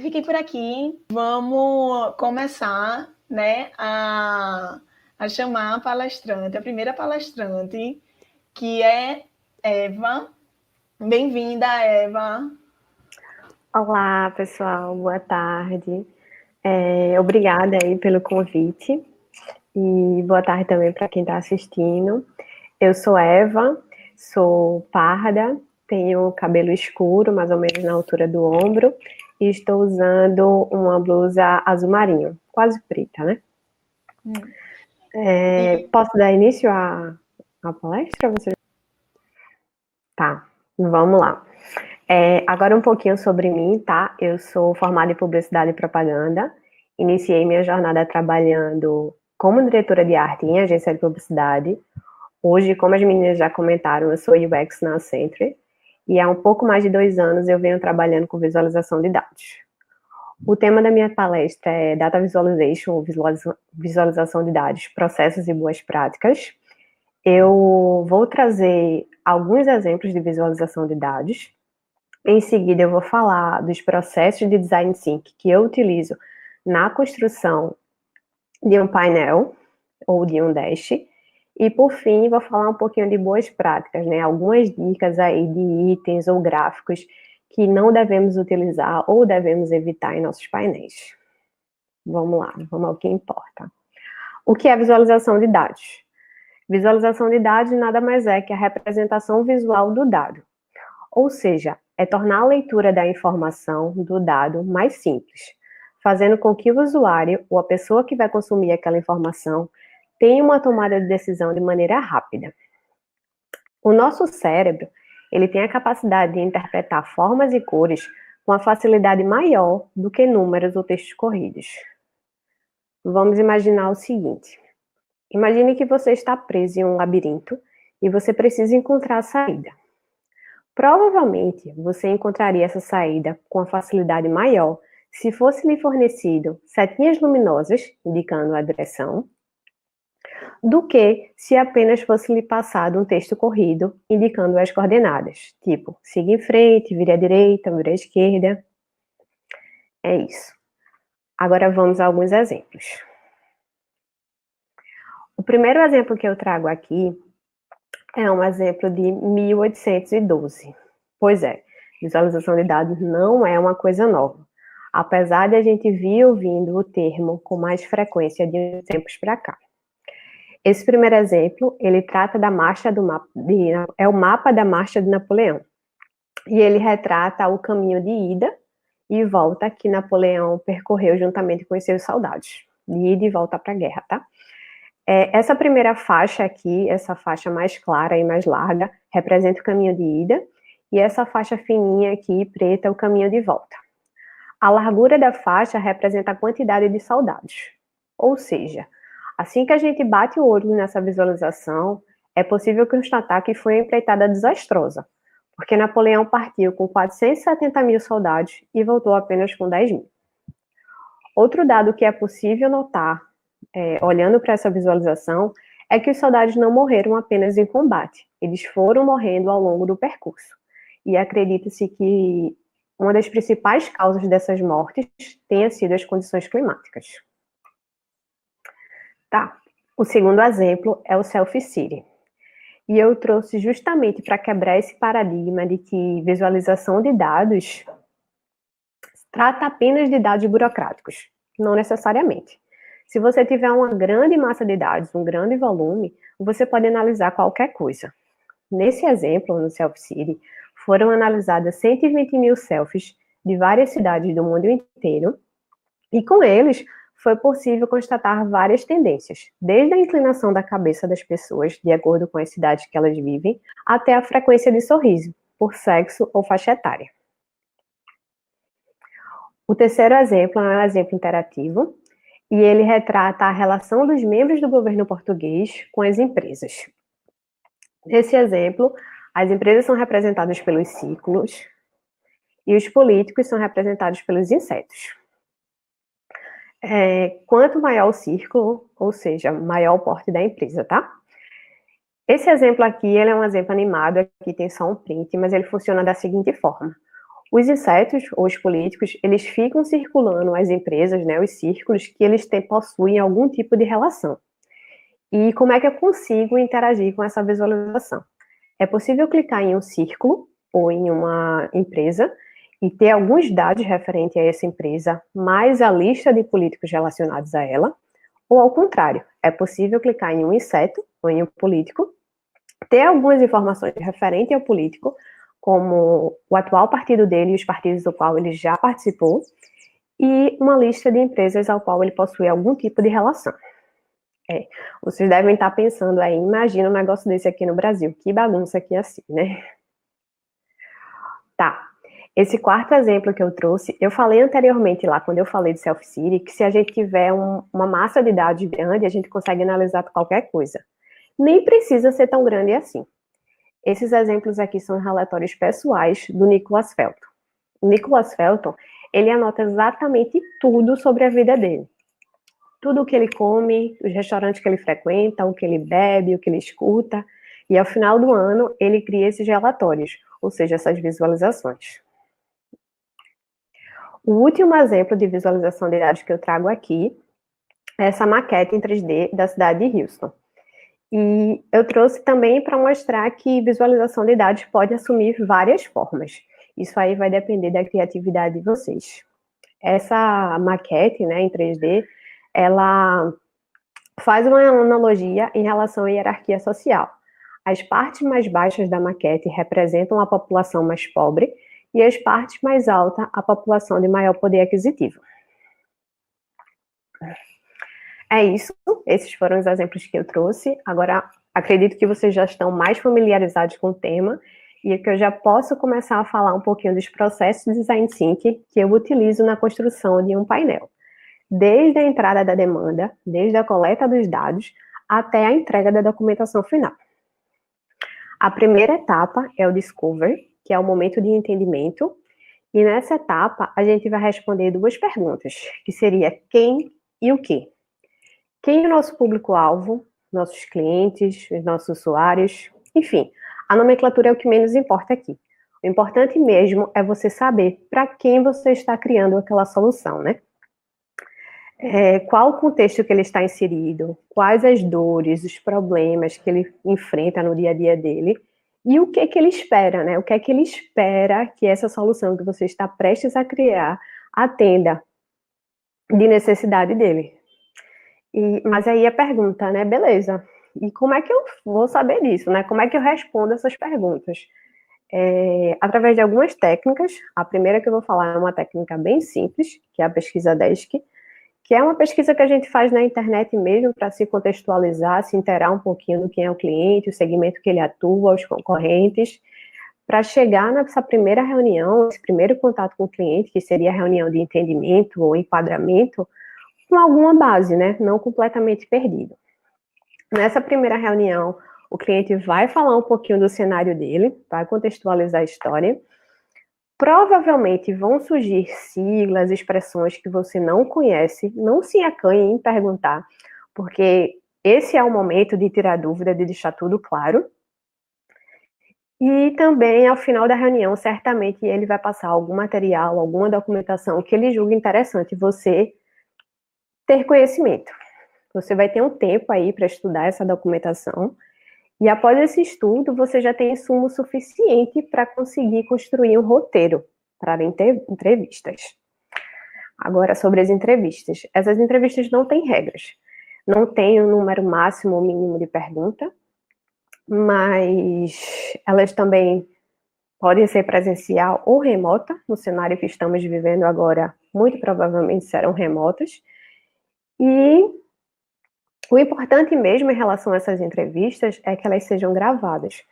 Fiquei por aqui. Vamos começar, né, a chamar a palestrante, a primeira palestrante, que é Eva. Bem-vinda, Eva. Olá, pessoal, boa tarde. Obrigada aí pelo convite e boa tarde também para quem está assistindo. Eu sou Eva, sou parda, tenho cabelo escuro, mais ou menos na altura do ombro, e estou usando uma blusa azul marinho, quase preta, né? Posso dar início à palestra? Tá, vamos lá. Agora um pouquinho sobre mim, tá? Eu sou formada em Publicidade e Propaganda. Iniciei minha jornada trabalhando como diretora de arte em agência de publicidade. Hoje, como as meninas já comentaram, eu sou UX na Accenture. E há um pouco mais de 2 anos eu venho trabalhando com visualização de dados. O tema da minha palestra é Data Visualization, ou visualização de dados, processos e boas práticas. Eu vou trazer alguns exemplos de visualização de dados. Em seguida, eu vou falar dos processos de design thinking que eu utilizo na construção de um painel ou de um dash. E, por fim, vou falar um pouquinho de boas práticas, né? Algumas dicas aí de itens ou gráficos que não devemos utilizar ou devemos evitar em nossos painéis. Vamos lá, vamos ao que importa. O que é visualização de dados? Visualização de dados nada mais é que a representação visual do dado. Ou seja, é tornar a leitura da informação, do dado, mais simples, fazendo com que o usuário ou a pessoa que vai consumir aquela informação tenha uma tomada de decisão de maneira rápida. O nosso cérebro, ele tem a capacidade de interpretar formas e cores com uma facilidade maior do que números ou textos corridos. Vamos imaginar o seguinte: imagine que você está preso em um labirinto e você precisa encontrar a saída. Provavelmente, você encontraria essa saída com a facilidade maior se fosse lhe fornecido setinhas luminosas, indicando a direção, do que se apenas fosse lhe passado um texto corrido, indicando as coordenadas, tipo, siga em frente, vire à direita, vire à esquerda. É isso. Agora vamos a alguns exemplos. O primeiro exemplo que eu trago aqui é um exemplo de 1812. Pois é, visualização de dados não é uma coisa nova. Apesar de a gente vir ouvindo o termo com mais frequência de uns tempos para cá. Esse primeiro exemplo, ele trata da marcha é o mapa da marcha de Napoleão. E ele retrata o caminho de ida e volta que Napoleão percorreu juntamente com os seus soldados. De ida e volta para a guerra, tá? Essa primeira faixa aqui, essa faixa mais clara e mais larga, representa o caminho de ida, e essa faixa fininha aqui, preta, o caminho de volta. A largura da faixa representa a quantidade de soldados. Ou seja, assim que a gente bate o olho nessa visualização, é possível constatar que foi uma empreitada desastrosa, porque Napoleão partiu com 470 mil soldados e voltou apenas com 10 mil. Outro dado que é possível notar, olhando para essa visualização, é que os soldados não morreram apenas em combate, eles foram morrendo ao longo do percurso. E acredita-se que uma das principais causas dessas mortes tenha sido as condições climáticas. Tá. O segundo exemplo é o Selfie City. E eu trouxe justamente para quebrar esse paradigma de que visualização de dados trata apenas de dados burocráticos. Não necessariamente. Se você tiver uma grande massa de dados, um grande volume, você pode analisar qualquer coisa. Nesse exemplo, no Selfie City, foram analisadas 120 mil selfies de várias cidades do mundo inteiro, e com eles foi possível constatar várias tendências, desde a inclinação da cabeça das pessoas, de acordo com as cidades que elas vivem, até a frequência de sorriso, por sexo ou faixa etária. O terceiro exemplo é um exemplo interativo, e ele retrata a relação dos membros do governo português com as empresas. Nesse exemplo, as empresas são representadas pelos círculos e os políticos são representados pelos insetos. Quanto maior o círculo, ou seja, maior o porte da empresa, tá? Esse exemplo aqui, ele é um exemplo animado, aqui tem só um print, mas ele funciona da seguinte forma. Os insetos, ou os políticos, eles ficam circulando as empresas, né, os círculos, que eles possuem algum tipo de relação. E como é que eu consigo interagir com essa visualização? É possível clicar em um círculo ou em uma empresa e ter alguns dados referentes a essa empresa, mais a lista de políticos relacionados a ela, ou ao contrário, é possível clicar em um inseto ou em um político, ter algumas informações referentes ao político, como o atual partido dele e os partidos do qual ele já participou, e uma lista de empresas ao qual ele possui algum tipo de relação. Vocês devem estar pensando aí, imagina um negócio desse aqui no Brasil, que bagunça aqui assim, né? Tá. Esse quarto exemplo que eu trouxe, eu falei anteriormente lá, quando eu falei de Self-City, que se a gente tiver uma massa de dados grande, a gente consegue analisar qualquer coisa. Nem precisa ser tão grande assim. Esses exemplos aqui são relatórios pessoais do Nicholas Felton. O Nicholas Felton, ele anota exatamente tudo sobre a vida dele. Tudo o que ele come, os restaurantes que ele frequenta, o que ele bebe, o que ele escuta. E ao final do ano, ele cria esses relatórios, ou seja, essas visualizações. O último exemplo de visualização de dados que eu trago aqui é essa maquete em 3D da cidade de Houston. E eu trouxe também para mostrar que visualização de dados pode assumir várias formas. Isso aí vai depender da criatividade de vocês. Essa maquete, né, em 3D, ela faz uma analogia em relação à hierarquia social. As partes mais baixas da maquete representam a população mais pobre e as partes mais altas, a população de maior poder aquisitivo. É isso, esses foram os exemplos que eu trouxe. Agora, acredito que vocês já estão mais familiarizados com o tema e que eu já posso começar a falar um pouquinho dos processos de Design Thinking que eu utilizo na construção de um painel. Desde a entrada da demanda, desde a coleta dos dados, até a entrega da documentação final. A primeira etapa é o Discover, que é o momento de entendimento, e nessa etapa a gente vai responder duas perguntas, que seria quem e o que. Quem é o nosso público-alvo, nossos clientes, os nossos usuários, enfim, a nomenclatura é o que menos importa aqui. O importante mesmo é você saber para quem você está criando aquela solução, né? Qual o contexto que ele está inserido, quais as dores, os problemas que ele enfrenta no dia a dia dele, e o que que ele espera, né? O que é que ele espera que essa solução que você está prestes a criar atenda de necessidade dele. Mas aí a pergunta, né? Beleza, e como é que eu vou saber disso, né? Como é que eu respondo essas perguntas? Através de algumas técnicas. A primeira que eu vou falar é uma técnica bem simples, que é a pesquisa DESC, que é uma pesquisa que a gente faz na internet mesmo para se contextualizar, se inteirar um pouquinho do quem é o cliente, o segmento que ele atua, os concorrentes, para chegar nessa primeira reunião, esse primeiro contato com o cliente, que seria a reunião de entendimento ou enquadramento, com alguma base, né? Não completamente perdido. Nessa primeira reunião, o cliente vai falar um pouquinho do cenário dele, vai contextualizar a história. Provavelmente vão surgir siglas, expressões que você não conhece, não se acanhe em perguntar, porque esse é o momento de tirar dúvida, de deixar tudo claro. E também, ao final da reunião, certamente ele vai passar algum material, alguma documentação que ele julgue interessante você ter conhecimento. Você vai ter um tempo aí para estudar essa documentação, e após esse estudo, você já tem insumo suficiente para conseguir construir um roteiro para entrevistas. Agora, sobre as entrevistas. Essas entrevistas não têm regras. Não tem um número máximo ou mínimo de pergunta, mas elas também podem ser presencial ou remota. No cenário que estamos vivendo agora, muito provavelmente serão remotas. E o importante mesmo em relação a essas entrevistas é que elas sejam gravadas,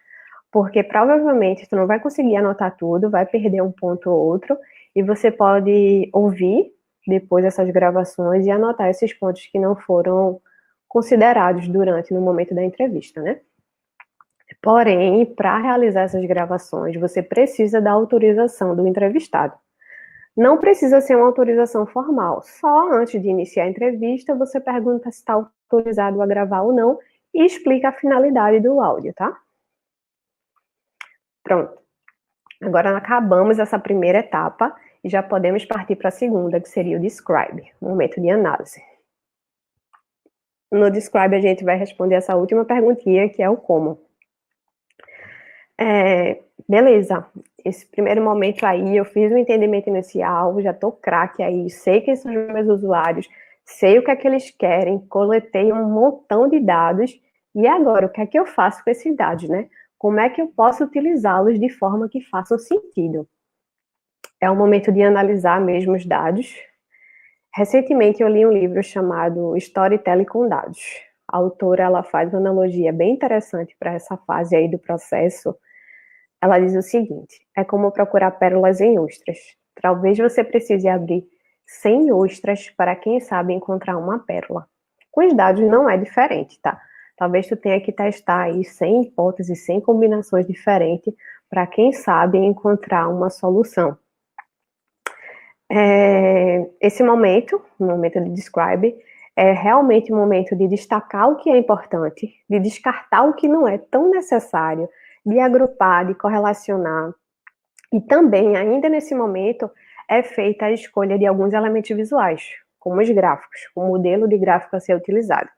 porque provavelmente tu não vai conseguir anotar tudo, vai perder um ponto ou outro, e você pode ouvir depois essas gravações e anotar esses pontos que não foram considerados no momento da entrevista, né? Porém, para realizar essas gravações, você precisa da autorização do entrevistado. Não precisa ser uma autorização formal, só antes de iniciar a entrevista, você pergunta se está autorizado a gravar ou não e explica a finalidade do áudio, tá? Pronto. Agora acabamos essa primeira etapa e já podemos partir para a segunda, que seria o describe, momento de análise. No describe a gente vai responder essa última perguntinha, que é o como. Beleza, esse primeiro momento aí eu fiz um entendimento inicial, já tô craque aí, sei quem são os meus usuários, sei o que é que eles querem, coletei um montão de dados, e agora o que é que eu faço com esses dados, né? Como é que eu posso utilizá-los de forma que façam sentido? É o momento de analisar mesmo os dados. Recentemente eu li um livro chamado Storytelling com Dados. A autora, ela faz uma analogia bem interessante para essa fase aí do processo. Ela diz o seguinte: é como procurar pérolas em ostras. Talvez você precise abrir 100 ostras para, quem sabe, encontrar uma pérola. Com os dados não é diferente, tá? Talvez tu tenha que testar aí 100 hipóteses, 100 combinações diferentes para, quem sabe, encontrar uma solução. Esse momento, o momento de describe, é realmente o momento de destacar o que é importante, de descartar o que não é tão necessário, de agrupar, de correlacionar. E também, ainda nesse momento, é feita a escolha de alguns elementos visuais, como os gráficos, o modelo de gráfico a ser utilizado.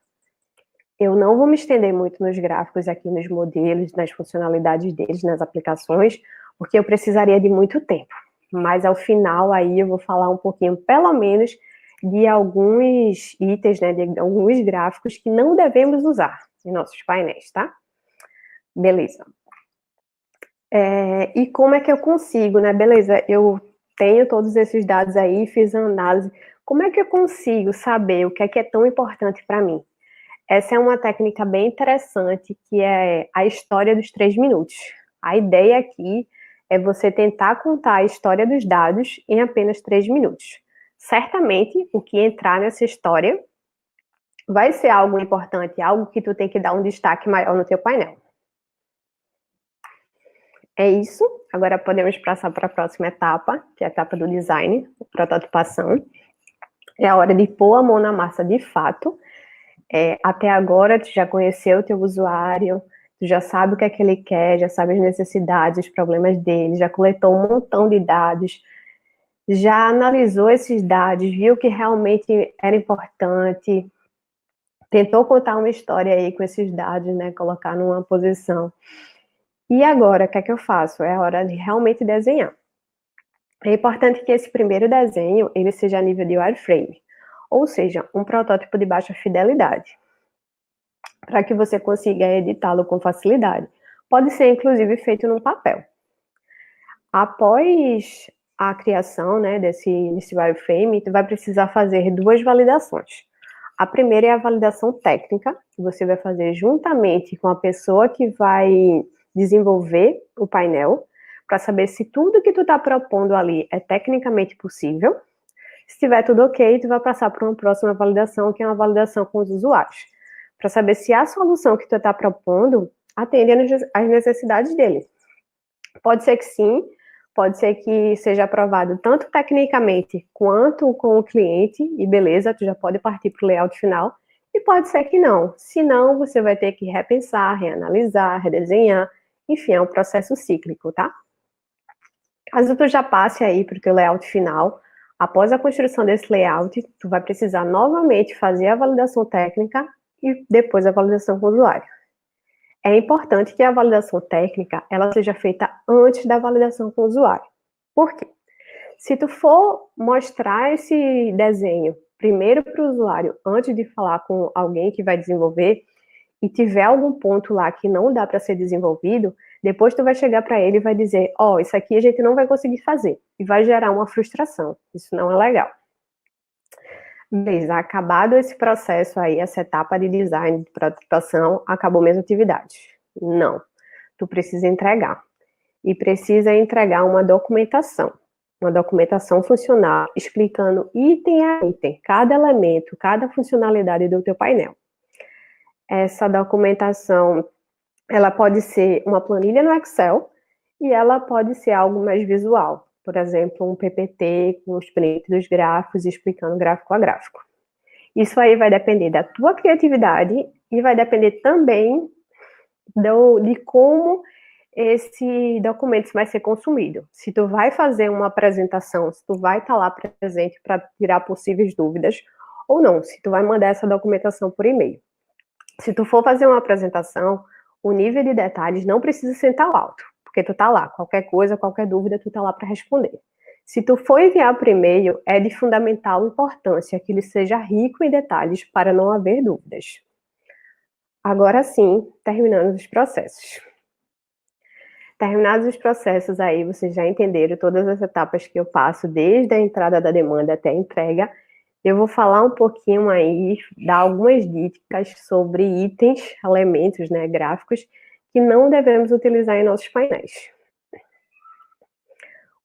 Eu não vou me estender muito nos gráficos aqui, nos modelos, nas funcionalidades deles, nas aplicações, porque eu precisaria de muito tempo. Mas ao final aí eu vou falar um pouquinho, pelo menos, de alguns itens, né, de alguns gráficos que não devemos usar em nossos painéis, tá? Beleza. E como é que eu consigo, né? Beleza, eu tenho todos esses dados aí, fiz a análise. Como é que eu consigo saber o que é tão importante para mim? Essa é uma técnica bem interessante, que é a história dos 3 minutos. A ideia aqui é você tentar contar a história dos dados em apenas 3 minutos. Certamente, o que entrar nessa história vai ser algo importante, algo que tu tem que dar um destaque maior no teu painel. É isso. Agora podemos passar para a próxima etapa, que é a etapa do design, prototipação. É a hora de pôr a mão na massa de fato. Até agora, tu já conheceu o teu usuário, tu já sabe o que é que ele quer, já sabe as necessidades, os problemas dele, já coletou um montão de dados, já analisou esses dados, viu que realmente era importante, tentou contar uma história aí com esses dados, né, colocar numa posição. E agora, o que é que eu faço? É a hora de realmente desenhar. É importante que esse primeiro desenho, ele seja a nível de wireframe, ou seja, um protótipo de baixa fidelidade, para que você consiga editá-lo com facilidade. Pode ser, inclusive, feito num papel. Após a criação, né, desse wireframe, tu vai precisar fazer 2 validações. A primeira é a validação técnica, que você vai fazer juntamente com a pessoa que vai desenvolver o painel, para saber se tudo que tu está propondo ali é tecnicamente possível. Se tiver tudo ok, tu vai passar para uma próxima validação, que é uma validação com os usuários, para saber se a solução que tu está propondo atende às necessidades dele. Pode ser que sim, pode ser que seja aprovado tanto tecnicamente quanto com o cliente, e beleza, tu já pode partir para o layout final, e pode ser que não. Se não, você vai ter que repensar, reanalisar, redesenhar, enfim, é um processo cíclico, tá? Caso tu já passe aí para o teu layout final, após a construção desse layout, tu vai precisar novamente fazer a validação técnica e depois a validação com o usuário. É importante que a validação técnica, ela seja feita antes da validação com o usuário. Por quê? Se tu for mostrar esse desenho primeiro para o usuário, antes de falar com alguém que vai desenvolver, e tiver algum ponto lá que não dá para ser desenvolvido, depois tu vai chegar para ele e vai dizer, isso aqui a gente não vai conseguir fazer, e vai gerar uma frustração. Isso não é legal. Beleza, acabado esse processo aí, essa etapa de design, de prototipação, acabou minhas atividades. Não, tu precisa entregar. E precisa entregar uma documentação funcional, explicando item a item, cada elemento, cada funcionalidade do teu painel. Essa documentação, ela pode ser uma planilha no Excel e ela pode ser algo mais visual. Por exemplo, um PPT com os prints dos gráficos, explicando gráfico a gráfico. Isso aí vai depender da tua criatividade e vai depender também de como esse documento vai ser consumido. Se tu vai fazer uma apresentação, se tu vai estar lá presente para tirar possíveis dúvidas ou não, se tu vai mandar essa documentação por e-mail. Se tu for fazer uma apresentação, o nível de detalhes não precisa ser tão alto, porque tu tá lá, qualquer coisa, qualquer dúvida, tu tá lá para responder. Se tu for enviar por e-mail, é de fundamental importância que ele seja rico em detalhes para não haver dúvidas. Agora sim, terminando os processos. Terminados os processos aí, vocês já entenderam todas as etapas que eu passo, desde a entrada da demanda até a entrega. Eu vou falar um pouquinho aí, dar algumas dicas sobre itens, elementos, né, gráficos, que não devemos utilizar em nossos painéis.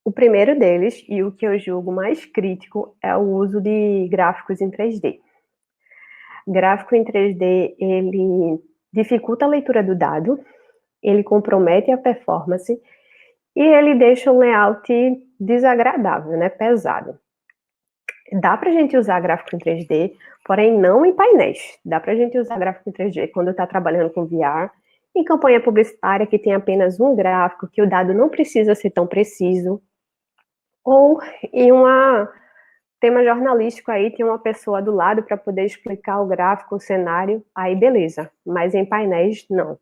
O primeiro deles, e o que eu julgo mais crítico, é o uso de gráficos em 3D. Gráfico em 3D, ele dificulta a leitura do dado, ele compromete a performance e ele deixa um layout desagradável, né, pesado. Dá para a gente usar gráfico em 3D, porém não em painéis. Dá para a gente usar gráfico em 3D quando está trabalhando com VR, em campanha publicitária que tem apenas um gráfico, que o dado não precisa ser tão preciso, ou em um tema jornalístico aí, tem uma pessoa do lado para poder explicar o gráfico, o cenário, aí beleza, mas em painéis não.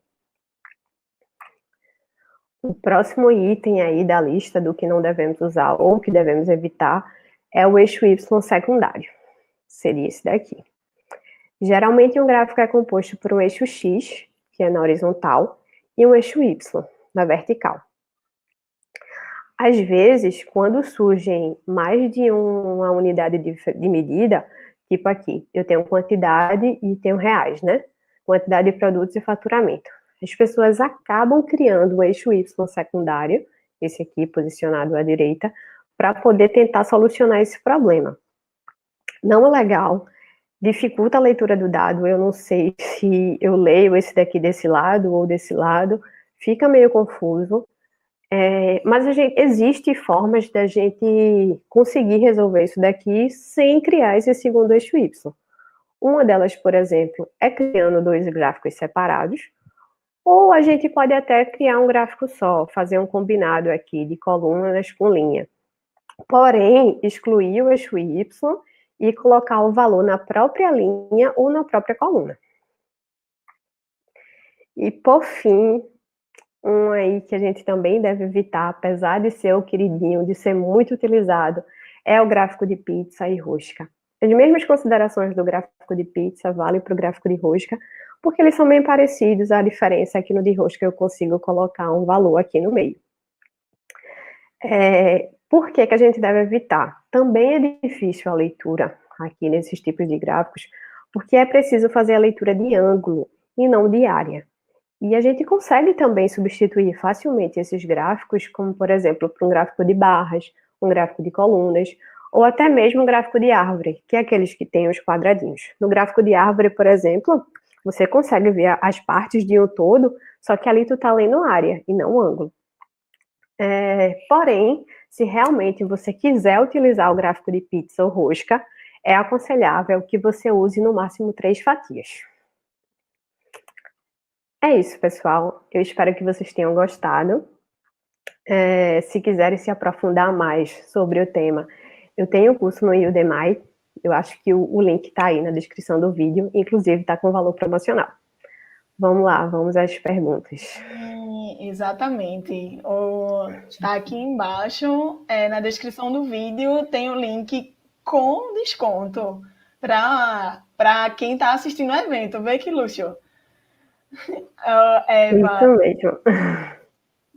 O próximo item aí da lista do que não devemos usar ou que devemos evitar é o eixo Y secundário. Seria esse daqui. Geralmente um gráfico é composto por um eixo X, que é na horizontal, e um eixo Y, na vertical. Às vezes, quando surgem mais de uma unidade de medida, tipo aqui, eu tenho quantidade e tenho reais, né? Quantidade de produtos e faturamento. As pessoas acabam criando um eixo Y secundário, esse aqui posicionado à direita, para poder tentar solucionar esse problema. Não é legal, dificulta a leitura do dado, eu não sei se eu leio esse daqui desse lado ou desse lado, fica meio confuso, mas existe formas da gente conseguir resolver isso daqui sem criar esse segundo eixo Y. Uma delas, por exemplo, é criando dois gráficos separados, ou a gente pode até criar um gráfico só, fazer um combinado aqui de colunas com linha. Porém, excluir o eixo Y e colocar o valor na própria linha ou na própria coluna. E, por fim, um aí que a gente também deve evitar, apesar de ser o queridinho, de ser muito utilizado, é o gráfico de pizza e rosca. As mesmas considerações do gráfico de pizza valem para o gráfico de rosca, porque eles são bem parecidos, a diferença é que no de rosca eu consigo colocar um valor aqui no meio. Por que a gente deve evitar? Também é difícil a leitura aqui nesses tipos de gráficos, porque é preciso fazer a leitura de ângulo e não de área. E a gente consegue também substituir facilmente esses gráficos, como, por exemplo, para um gráfico de barras, um gráfico de colunas, ou até mesmo um gráfico de árvore, que é aqueles que têm os quadradinhos. No gráfico de árvore, por exemplo, você consegue ver as partes de um todo, só que ali tu está lendo área e não ângulo. Porém, se realmente você quiser utilizar o gráfico de pizza ou rosca, é aconselhável que você use no máximo 3 fatias. É isso, pessoal. Eu espero que vocês tenham gostado. Se quiserem se aprofundar mais sobre o tema, eu tenho um curso no Udemy. Eu acho que o link está aí na descrição do vídeo. Inclusive, está com valor promocional. Vamos lá, vamos às perguntas. Exatamente. Está aqui embaixo, na descrição do vídeo, tem o link com desconto para quem está assistindo o evento. Vê que luxo. Eva. Isso mesmo.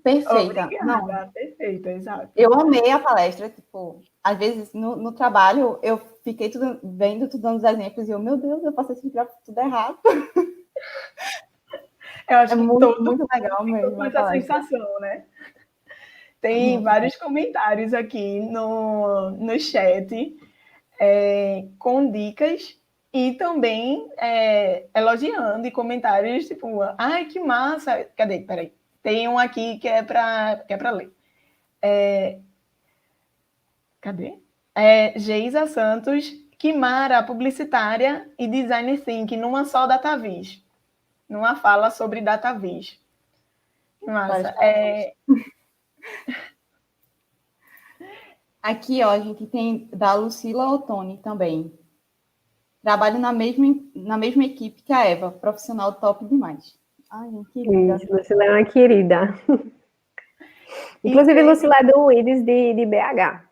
Perfeita. Obrigada, perfeita, exato. Eu amei a palestra, tipo, às vezes no trabalho eu fiquei vendo, dando os exemplos e eu, meu Deus, eu passei esse gráfico tudo errado. Eu acho que muito legal mesmo. Com essa sensação, né? Tem vários comentários aqui no chat com dicas e também elogiando e comentários tipo, ai, que massa. Cadê? Peraí. Tem um aqui que é para ler. Cadê? Geisa Santos, Kimara, publicitária e design thinking numa só DataVis. Numa fala sobre DataVis. Massa. Aqui, ó, a gente tem da Lucila Ottoni também. Trabalho na mesma equipe que a Eva, profissional top demais. Ai, gente, querida. Isso, Lucila é uma querida. Inclusive, tem... Lucila é do IDES de BH.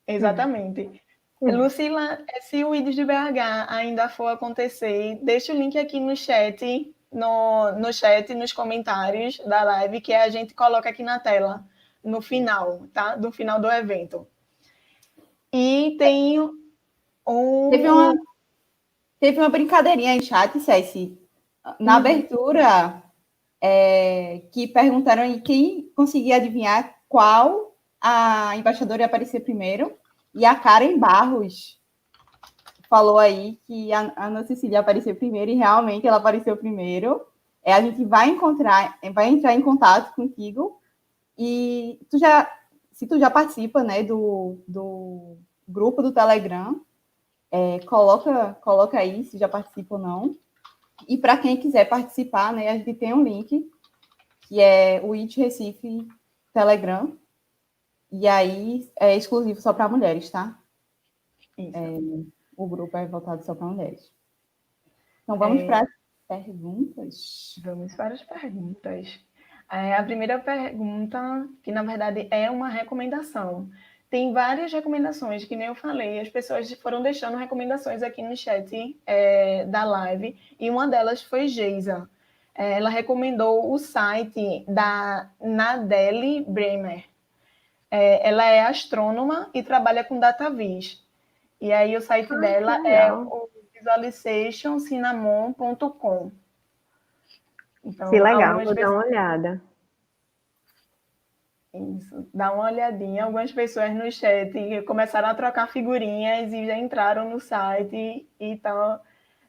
Exatamente. Lucila, se o IDES de BH ainda for acontecer, deixa o link aqui no chat, no chat, nos comentários da live, que a gente coloca aqui na tela, no final, tá? Do final do evento. E tem Teve uma brincadeirinha em chat, Ceci, na abertura, que perguntaram aí quem conseguia adivinhar qual a embaixadora ia aparecer primeiro. E a Karen Barros falou aí que a Ana Cecília apareceu primeiro e realmente ela apareceu primeiro. A gente vai entrar em contato contigo e se tu já participa, né, do grupo do Telegram, coloca aí se já participa ou não. E para quem quiser participar, né, a gente tem um link que é o IT Recife Telegram, e aí é exclusivo só para mulheres, tá? O grupo é voltado só para mulheres. Então, vamos para as perguntas? Vamos para as perguntas. A primeira pergunta, que na verdade é uma recomendação. Tem várias recomendações, que nem eu falei, as pessoas foram deixando recomendações aqui no chat da live, e uma delas foi Geisa. Ela recomendou o site da Nadele Bremer. Ela é astrônoma e trabalha com DataVis. E aí o site dela é o visualizationcinnamon.com. Então, Que legal, vou dar uma olhada. Isso, dá uma olhadinha. Algumas pessoas no chat começaram a trocar figurinhas e já entraram no site, então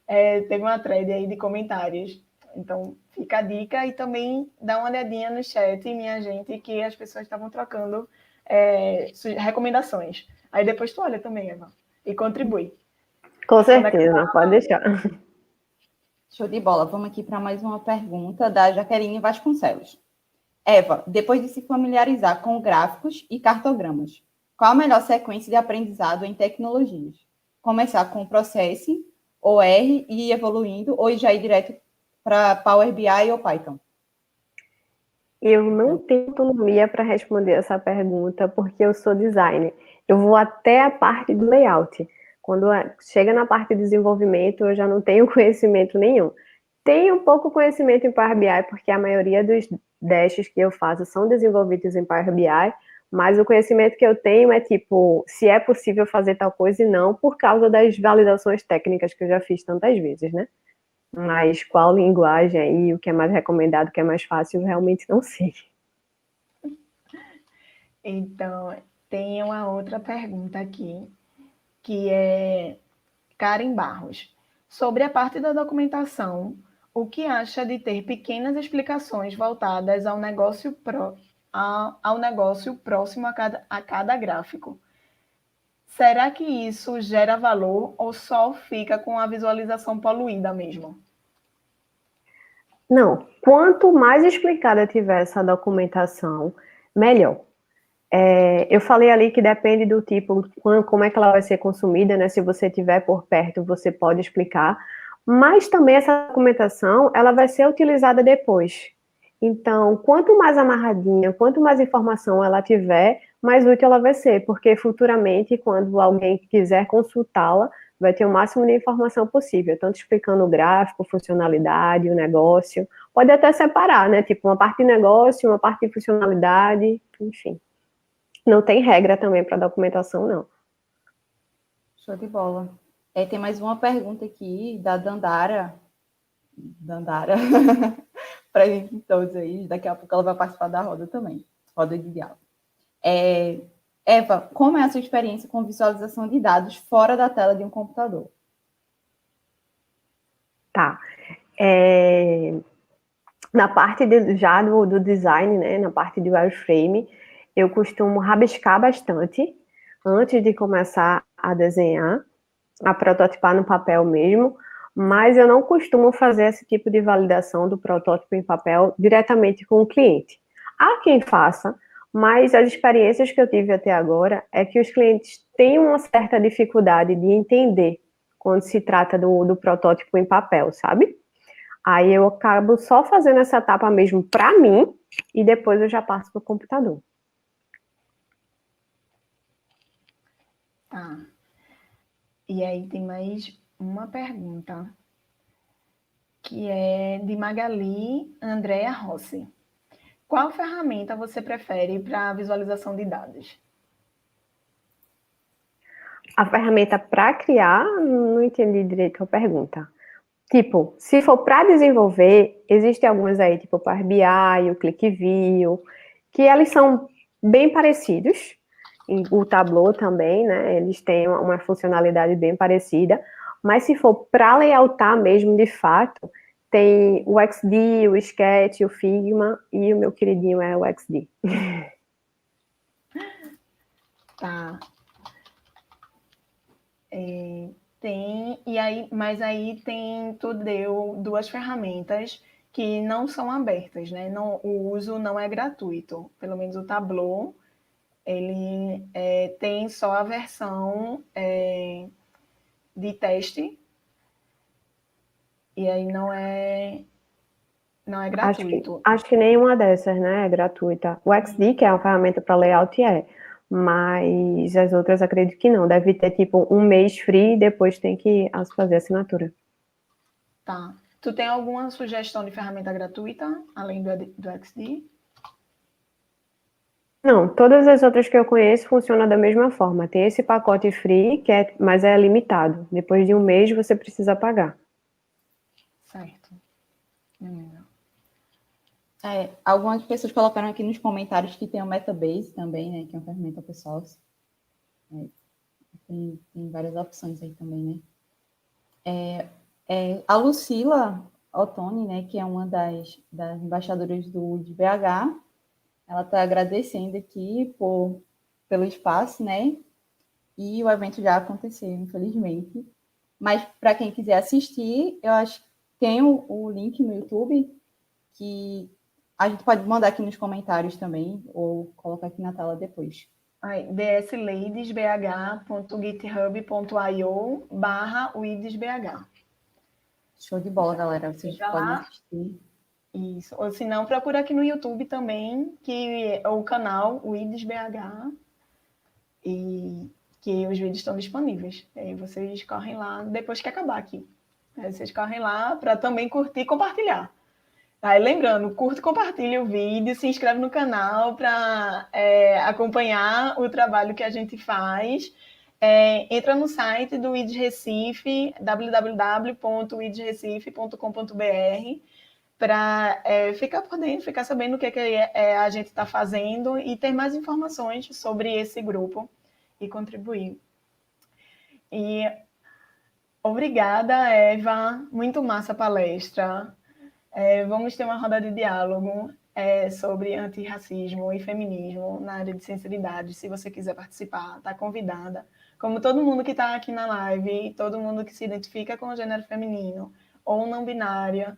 teve uma thread aí de comentários. Então, fica a dica, e também dá uma olhadinha no chat, minha gente, que as pessoas estavam trocando recomendações. Aí depois tu olha também, Eva, e contribui. Com certeza, pode deixar. Show de bola. Vamos aqui para mais uma pergunta da Jaqueline Vasconcelos. Eva, depois de se familiarizar com gráficos e cartogramas, qual a melhor sequência de aprendizado em tecnologias? Começar com o Process ou R e ir evoluindo, ou já ir direto para Power BI ou Python? Eu não tenho autonomia para responder essa pergunta, porque eu sou designer. Eu vou até a parte do layout. Quando chega na parte de desenvolvimento, eu já não tenho conhecimento nenhum. Tenho pouco conhecimento em Power BI, porque a maioria dos dashes que eu faço são desenvolvidos em Power BI, mas o conhecimento que eu tenho é tipo, se é possível fazer tal coisa e não, por causa das validações técnicas que eu já fiz tantas vezes, né? Mas qual linguagem aí, o que é mais recomendado, o que é mais fácil, eu realmente não sei. Então, tem uma outra pergunta aqui, que é Karen Barros. Sobre a parte da documentação, o que acha de ter pequenas explicações voltadas ao negócio próximo a cada gráfico? Será que isso gera valor ou só fica com a visualização poluída mesmo? Não, quanto mais explicada tiver essa documentação, melhor. Eu falei ali que depende do tipo, como é que ela vai ser consumida, né? Se você tiver por perto, você pode explicar, mas também essa documentação, ela vai ser utilizada depois. Então, quanto mais amarradinha, quanto mais informação ela tiver, mais útil ela vai ser, porque futuramente, quando alguém quiser consultá-la, vai ter o máximo de informação possível, tanto explicando o gráfico, funcionalidade, o negócio, pode até separar, né? Tipo, uma parte de negócio, uma parte de funcionalidade, enfim. Não tem regra também para documentação, não. Show de bola. Tem mais uma pergunta aqui da Dandara. Para gente todos aí. Daqui a pouco ela vai participar da roda também. Roda de diálogo. Eva, como é a sua experiência com visualização de dados fora da tela de um computador? Tá. Na parte já do design, né, na parte de wireframe, eu costumo rabiscar bastante antes de começar a desenhar, a prototipar no papel mesmo, mas eu não costumo fazer esse tipo de validação do protótipo em papel diretamente com o cliente. Há quem faça, mas as experiências que eu tive até agora é que os clientes têm uma certa dificuldade de entender quando se trata do protótipo em papel, sabe? Aí eu acabo só fazendo essa etapa mesmo para mim e depois eu já passo para o computador. Tá. E aí tem mais uma pergunta, que é de Magali Andrea Rossi. Qual ferramenta você prefere para visualização de dados? A ferramenta para criar, não entendi direito a pergunta. Tipo, se for para desenvolver, existem algumas aí, tipo o Power BI, o ClickView, que eles são bem parecidos. O Tableau também, né? Eles têm uma funcionalidade bem parecida. Mas se for para layoutar mesmo, de fato, tem o XD, o Sketch, o Figma e o meu queridinho é o XD. Tá. Mas aí tu deu duas ferramentas que não são abertas, né? Não, o uso não é gratuito. Pelo menos o Tableau, ele tem só a versão de teste, e aí não é gratuito. Acho que nenhuma dessas, né, é gratuita. O XD, que é uma ferramenta para layout, mas as outras acredito que não. Deve ter, tipo, um mês free e depois tem que fazer assinatura. Tá. Tu tem alguma sugestão de ferramenta gratuita, além do XD? Não, todas as outras que eu conheço funcionam da mesma forma. Tem esse pacote free, mas é limitado. Depois de um mês você precisa pagar. Certo. Algumas pessoas colocaram aqui nos comentários que tem o Metabase também, né? Que é uma ferramenta open source. Tem várias opções aí também, né? A Lucila Ottoni, né? Que é uma das embaixadoras do BH, ela está agradecendo aqui pelo espaço, né? E o evento já aconteceu, infelizmente. Mas para quem quiser assistir, eu acho que tem o link no YouTube que a gente pode mandar aqui nos comentários também, ou colocar aqui na tela depois. dsladesbh.github.io/widesbh. Show de bola, galera. Vocês podem assistir. Isso. Ou se não, procura aqui no YouTube também, que é o canal WidesBH, e que os vídeos estão disponíveis. E aí vocês correm lá depois que acabar aqui. Aí vocês correm lá para também curtir e compartilhar. Aí, lembrando, curta e compartilha o vídeo, se inscreve no canal para acompanhar o trabalho que a gente faz. Entra no site do IDES Recife, www.idesrecife.com.br, para ficar por dentro, ficar sabendo o que a gente está fazendo e ter mais informações sobre esse grupo e contribuir. E obrigada, Eva. Muito massa a palestra. Vamos ter uma roda de diálogo sobre antirracismo e feminismo na área de ciência de dados. Se você quiser participar, está convidada. Como todo mundo que está aqui na live, todo mundo que se identifica com o gênero feminino ou não binária,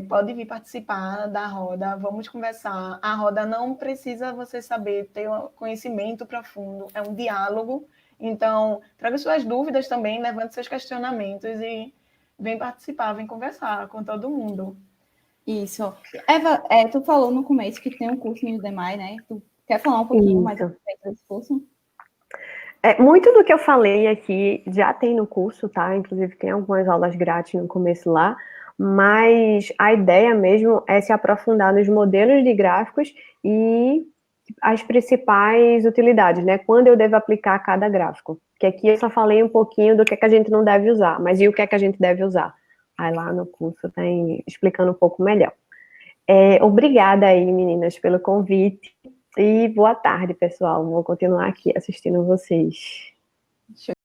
pode vir participar da roda. Vamos conversar. A roda não precisa você saber, ter um conhecimento profundo. É um diálogo. Então, traga suas dúvidas também, levante seus questionamentos e vem participar, vem conversar com todo mundo. Isso. Eva, tu falou no começo que tem um curso no Udemy, né? Tu quer falar um pouquinho mais a respeito desse curso? Muito do que eu falei aqui já tem no curso, tá? Inclusive tem algumas aulas grátis no começo lá, mas a ideia mesmo é se aprofundar nos modelos de gráficos e as principais utilidades, né? Quando eu devo aplicar cada gráfico. Porque aqui eu só falei um pouquinho do que é que a gente não deve usar, mas e o que é que a gente deve usar? Aí lá no curso tem explicando um pouco melhor. Obrigada aí, meninas, pelo convite. E boa tarde, pessoal. Vou continuar aqui assistindo vocês.